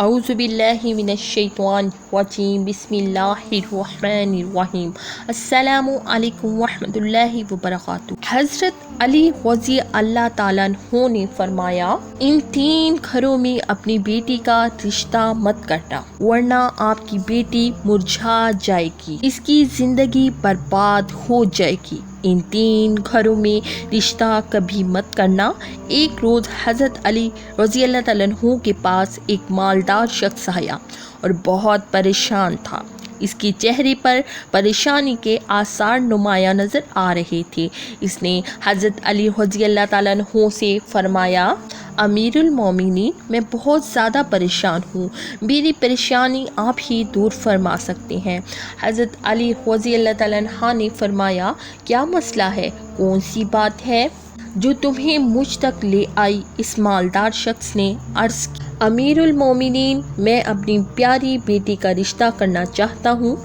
اعوذ باللہ من الشیطان الرجیم بسم اللہ الرحمن الرحیم السلام علیکم ورحمۃ اللہ وبرکاتہ۔ حضرت علی رضی اللہ تعالیٰ عنہ نے فرمایا، ان تین گھروں میں اپنی بیٹی کا رشتہ مت کرنا ورنہ آپ کی بیٹی مرجھا جائے گی، اس کی زندگی برباد ہو جائے گی۔ ان تین گھروں میں رشتہ کبھی مت کرنا۔ ایک روز حضرت علی رضی اللہ تعالیٰ عنہ کے پاس ایک مالدار شخص آیا اور بہت پریشان تھا۔ اس کے چہرے پر پریشانی کے آثار نمایاں نظر آ رہے تھے۔ اس نے حضرت علی رضی اللہ تعالیٰ عنہ سے فرمایا، امیر المومنین، میں بہت زیادہ پریشان ہوں، میری پریشانی آپ ہی دور فرما سکتے ہیں۔ حضرت علی رضی اللہ تعالیٰ عنہ نے فرمایا، کیا مسئلہ ہے، کون سی بات ہے جو تمہیں مجھ تک لے آئی؟ اس مالدار شخص نے عرض کی، امیر المومنین، میں اپنی پیاری بیٹی کا رشتہ کرنا چاہتا ہوں،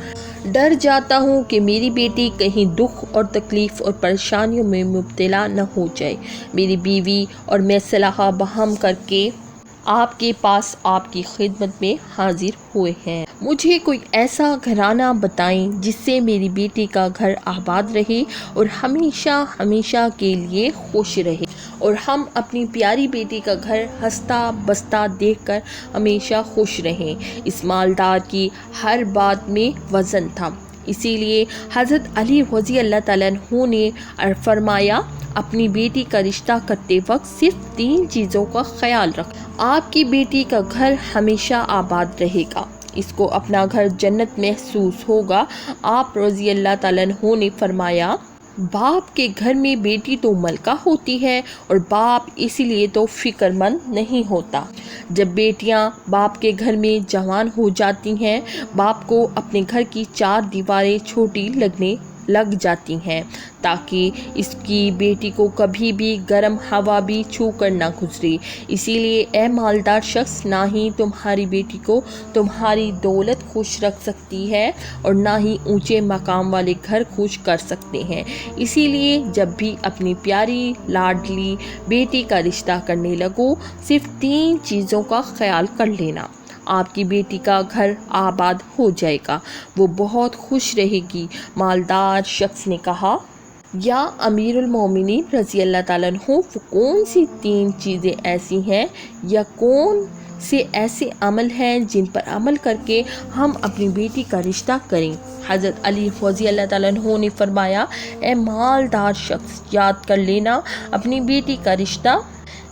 ڈر جاتا ہوں کہ میری بیٹی کہیں دکھ اور تکلیف اور پریشانیوں میں مبتلا نہ ہو جائے۔ میری بیوی اور میں صلح بہم کر کے آپ کے پاس آپ کی خدمت میں حاضر ہوئے ہیں۔ مجھے کوئی ایسا گھرانہ بتائیں جس سے میری بیٹی کا گھر آباد رہے اور ہمیشہ ہمیشہ کے لیے خوش رہے، اور ہم اپنی پیاری بیٹی کا گھر ہنستا بستا دیکھ کر ہمیشہ خوش رہیں۔ اس مالدار کی ہر بات میں وزن تھا، اسی لیے حضرت علی رضی اللہ تعالیٰ عنہ نے فرمایا، اپنی بیٹی کا رشتہ کرتے وقت صرف تین چیزوں کا خیال رکھ۔ آپ کی بیٹی کا گھر ہمیشہ آباد رہے گا، اس کو اپنا گھر جنت محسوس ہوگا۔ آپ رضی اللہ تعالیٰ عنہ نے فرمایا، باپ کے گھر میں بیٹی تو ملکہ ہوتی ہے اور باپ اسی لیے تو فکر مند نہیں ہوتا۔ جب بیٹیاں باپ کے گھر میں جوان ہو جاتی ہیں، باپ کو اپنے گھر کی چار دیواریں چھوٹی لگنے لگ جاتی ہیں تاکہ اس کی بیٹی کو کبھی بھی گرم ہوا بھی چھو کر نہ گزرے۔ اسی لیے اے مالدار شخص، نہ ہی تمہاری بیٹی کو تمہاری دولت خوش رکھ سکتی ہے اور نہ ہی اونچے مقام والے گھر خوش کر سکتے ہیں۔ اسی لیے جب بھی اپنی پیاری لاڈلی بیٹی کا رشتہ کرنے لگو، صرف تین چیزوں کا خیال کر لینا، آپ کی بیٹی کا گھر آباد ہو جائے گا، وہ بہت خوش رہے گی۔ مالدار شخص نے کہا، یا امیر المومنین رضی اللہ تعالیٰ عنہ، وہ کون سی تین چیزیں ایسی ہیں یا کون سے ایسے عمل ہیں جن پر عمل کر کے ہم اپنی بیٹی کا رشتہ کریں؟ حضرت علی رضی اللہ تعالیٰ عنہ نے فرمایا، اے مالدار شخص، یاد کر لینا، اپنی بیٹی کا رشتہ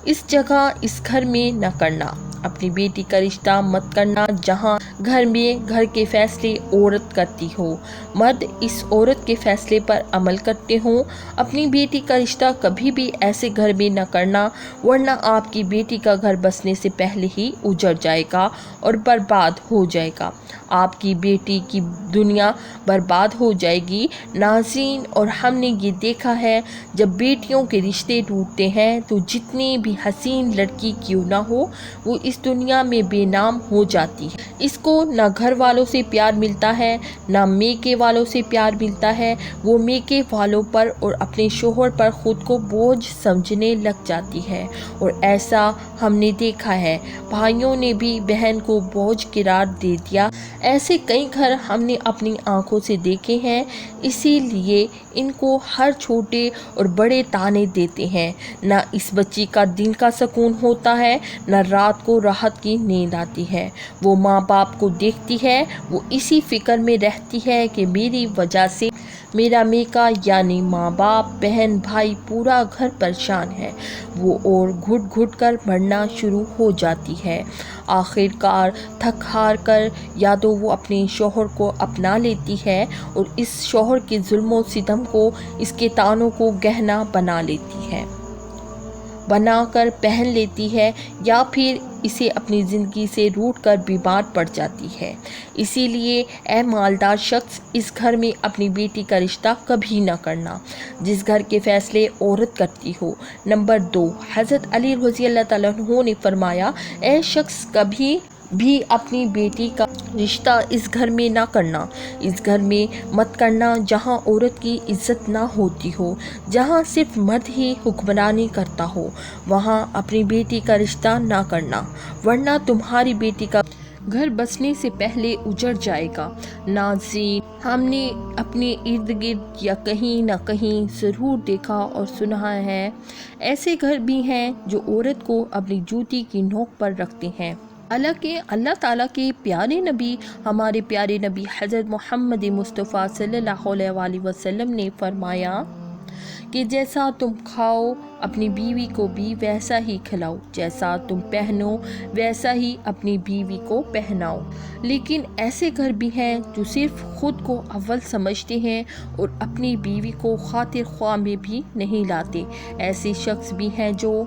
اس جگہ اس گھر میں نہ کرنا۔ اپنی بیٹی کا رشتہ مت کرنا جہاں گھر میں گھر کے فیصلے عورت کرتی ہو، مرد اس عورت کے فیصلے پر عمل کرتے ہوں۔ اپنی بیٹی کا رشتہ کبھی بھی ایسے گھر میں نہ کرنا ورنہ آپ کی بیٹی کا گھر بسنے سے پہلے ہی اجڑ جائے گا اور برباد ہو جائے گا، آپ کی بیٹی کی دنیا برباد ہو جائے گی۔ ناظرین، اور ہم نے یہ دیکھا ہے، جب بیٹیوں کے رشتے ٹوٹتے ہیں تو جتنی بھی حسین لڑکی کیوں نہ ہو، وہ اس دنیا میں بے نام ہو جاتی ہے۔ اس کو نہ گھر والوں سے پیار ملتا ہے، نہ میکے والوں سے پیار ملتا ہے، وہ میکے والوں پر اور اپنے شوہر پر خود کو بوجھ سمجھنے لگ جاتی ہے، اور ایسا ہم نے دیکھا ہے، بھائیوں نے بھی بہن کو بوجھ قرار دے دیا۔ ایسے کئی گھر ہم نے اپنی آنکھوں سے دیکھے ہیں، اسی لیے ان کو ہر چھوٹے اور بڑے تانے دیتے ہیں۔ نہ اس بچی کا دن کا سکون ہوتا ہے، نہ رات کو راحت کی نیند آتی ہے۔ وہ ماں باپ کو دیکھتی ہے، وہ اسی فکر میں رہتی ہے کہ میری وجہ سے میرا میکا یعنی ماں باپ، بہن، بھائی، پورا گھر پریشان ہے، وہ اور گھٹ گھٹ کر مرنا شروع ہو جاتی ہے۔ آخر کار تھک ہار کر یا تو وہ اپنے شوہر کو اپنا لیتی ہے اور اس شوہر کے ظلم و ستم کو، اس کے طعنوں کو گہنا بنا کر پہن لیتی ہے، یا پھر اسے اپنی زندگی سے روٹھ کر بیمار پڑ جاتی ہے۔ اسی لیے اے مالدار شخص، اس گھر میں اپنی بیٹی کا رشتہ کبھی نہ کرنا جس گھر کے فیصلے عورت کرتی ہو۔ نمبر 2، حضرت علی رضی اللہ تعالیٰ عنہ نے فرمایا، اے شخص، کبھی بھی اپنی بیٹی کا رشتہ اس گھر میں نہ کرنا، اس گھر میں مت کرنا جہاں عورت کی عزت نہ ہوتی ہو، جہاں صرف مرد ہی حکمرانی کرتا ہو، وہاں اپنی بیٹی کا رشتہ نہ کرنا، ورنہ تمہاری بیٹی کا گھر بسنے سے پہلے اجڑ جائے گا۔ ناظرین، ہم نے اپنے ارد گرد یا کہیں نہ کہیں ضرور دیکھا اور سنا ہے، ایسے گھر بھی ہیں جو عورت کو اپنی جوتی کی نوک پر رکھتے ہیں۔ حالانکہ اللہ تعالیٰ کے پیارے نبی، ہمارے پیارے نبی حضرت محمد مصطفیٰ صلی اللہ علیہ وآلہ وسلم نے فرمایا کہ جیسا تم کھاؤ اپنی بیوی کو بھی ویسا ہی کھلاؤ، جیسا تم پہنو ویسا ہی اپنی بیوی کو پہناؤ۔ لیکن ایسے گھر بھی ہیں جو صرف خود کو اول سمجھتے ہیں اور اپنی بیوی کو خاطر خواہ میں بھی نہیں لاتے۔ ایسے شخص بھی ہیں جو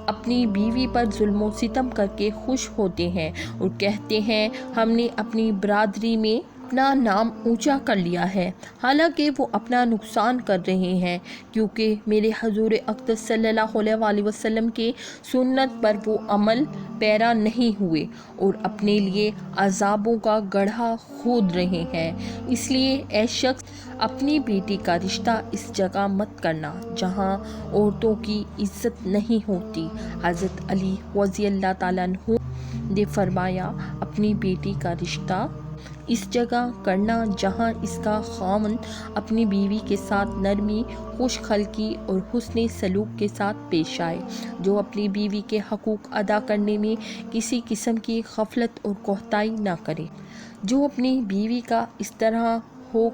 اپنی بیوی پر ظلم و ستم کر کے خوش ہوتے ہیں اور کہتے ہیں ہم نے اپنی برادری میں اپنا نام اونچا کر لیا ہے، حالانکہ وہ اپنا نقصان کر رہے ہیں، کیونکہ میرے حضور اقدس صلی اللہ علیہ وآلہ وسلم کے سنت پر وہ عمل پیرا نہیں ہوئے اور اپنے لیے عذابوں کا گڑھا کھود رہے ہیں۔ اس لیے اے شخص، اپنی بیٹی کا رشتہ اس جگہ مت کرنا جہاں عورتوں کی عزت نہیں ہوتی۔ حضرت علی رضی اللہ تعالیٰ عنہ نے فرمایا، اپنی بیٹی کا رشتہ اس جگہ کرنا جہاں اس کا خاوند اپنی بیوی کے ساتھ نرمی، خوش خلقی اور حسن سلوک کے ساتھ پیش آئے، جو اپنی بیوی کے حقوق ادا کرنے میں کسی قسم کی غفلت اور کوتاہی نہ کرے، جو اپنی بیوی کا اس طرح ہو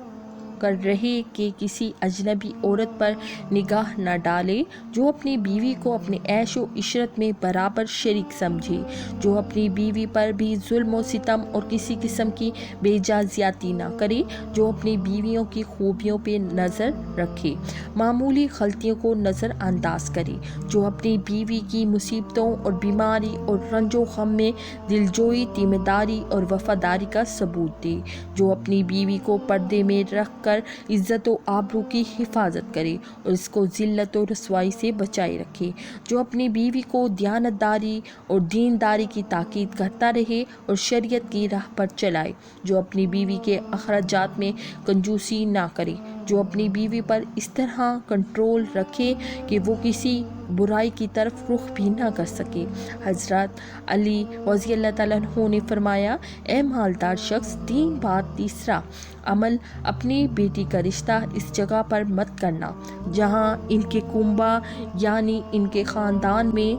کر رہے کہ کسی اجنبی عورت پر نگاہ نہ ڈالے، جو اپنی بیوی کو اپنے عیش و عشرت میں برابر شریک سمجھے، جو اپنی بیوی پر بھی ظلم و ستم اور کسی قسم کی بے جا زیادتی نہ کرے، جو اپنی بیویوں کی خوبیوں پہ نظر رکھے، معمولی غلطیوں کو نظر انداز کرے، جو اپنی بیوی کی مصیبتوں اور بیماری اور رنج و غم میں دلجوئی، تیمارداری اور وفاداری کا ثبوت دے، جو اپنی بیوی کو پردے میں رکھ کر عزت و آبرو کی حفاظت کرے اور اس کو ذلت و رسوائی سے بچائے رکھے، جو اپنی بیوی کو دیانتداری اور دینداری کی تاکید کرتا رہے اور شریعت کی راہ پر چلائے، جو اپنی بیوی کے اخراجات میں کنجوسی نہ کرے، جو اپنی بیوی پر اس طرح کنٹرول رکھے کہ وہ کسی برائی کی طرف رخ بھی نہ کر سکے۔ حضرت علی رضی اللہ تعالیٰ عنہ نے فرمایا، اے مالدار شخص، 3 بات۔ تیسرا عمل، اپنی بیٹی کا رشتہ اس جگہ پر مت کرنا جہاں ان کے کنبہ یعنی ان کے خاندان میں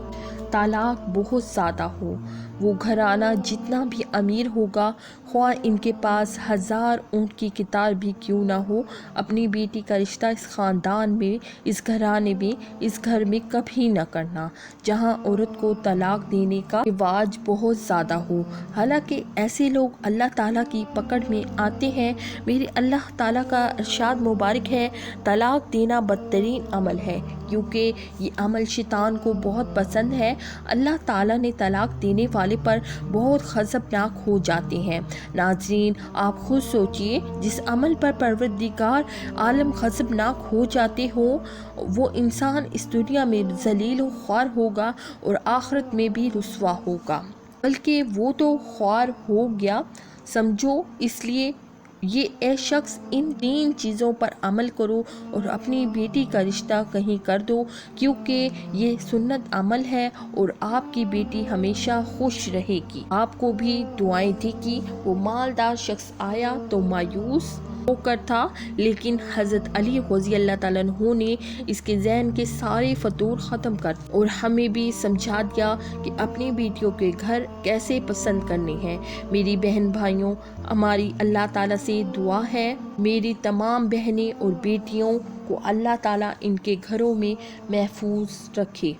طلاق بہت زیادہ ہو۔ وہ گھرانہ جتنا بھی امیر ہوگا، خواہ ان کے پاس 1000 اونٹ کی قطار بھی کیوں نہ ہو، اپنی بیٹی کا رشتہ اس خاندان میں، اس گھرانے میں، اس گھر میں کبھی نہ کرنا جہاں عورت کو طلاق دینے کا رواج بہت زیادہ ہو۔ حالانکہ ایسے لوگ اللہ تعالیٰ کی پکڑ میں آتے ہیں۔ میرے اللہ تعالیٰ کا ارشاد مبارک ہے، طلاق دینا بدترین عمل ہے، کیونکہ یہ عمل شیطان کو بہت پسند ہے۔ اللہ تعالیٰ نے طلاق دینے والے پر بہت غضبناک ہو جاتے ہیں۔ ناظرین، آپ خود سوچئے، جس عمل پر پروردگار عالم غضبناک ہو جاتے ہوں، وہ انسان اس دنیا میں ذلیل و خوار ہوگا اور آخرت میں بھی رسوا ہوگا، بلکہ وہ تو خوار ہو گیا سمجھو۔ اس لیے یہ اے شخص، ان 3 چیزوں پر عمل کرو اور اپنی بیٹی کا رشتہ کہیں کر دو، کیونکہ یہ سنت عمل ہے اور آپ کی بیٹی ہمیشہ خوش رہے گی، آپ کو بھی دعائیں دے گی۔ وہ مالدار شخص آیا تو مایوس ہو کر تھا، لیکن حضرت علی رضی اللہ تعالیٰ عنہ نے اس کے ذہن کے سارے فتور ختم کر اور ہمیں بھی سمجھا دیا کہ اپنی بیٹیوں کے گھر کیسے پسند کرنے ہیں۔ میری بہن بھائیوں، ہماری اللہ تعالیٰ سے دعا ہے، میری تمام بہنیں اور بیٹیوں کو اللہ تعالیٰ ان کے گھروں میں محفوظ رکھے۔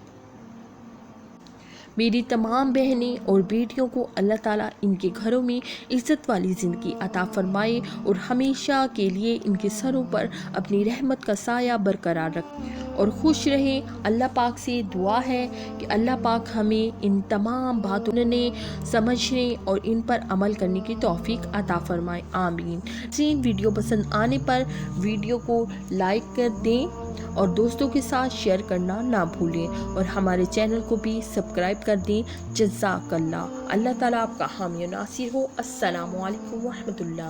میری تمام بہنیں اور بیٹیوں کو اللہ تعالیٰ ان کے گھروں میں عزت والی زندگی عطا فرمائے اور ہمیشہ کے لیے ان کے سروں پر اپنی رحمت کا سایہ برقرار رکھے اور خوش رہیں۔ اللہ پاک سے دعا ہے کہ اللہ پاک ہمیں ان تمام باتوں نے سمجھنے اور ان پر عمل کرنے کی توفیق عطا فرمائے، آمین۔ ویڈیو پسند آنے پر ویڈیو کو لائک کر دیں اور دوستوں کے ساتھ شیئر کرنا نہ بھولیں، اور ہمارے چینل کو بھی سبسکرائب کر دیں۔ جزاک اللہ، اللہ تعالیٰ آپ کا حامی و ناصر ہو۔ السلام علیکم ورحمۃ اللہ۔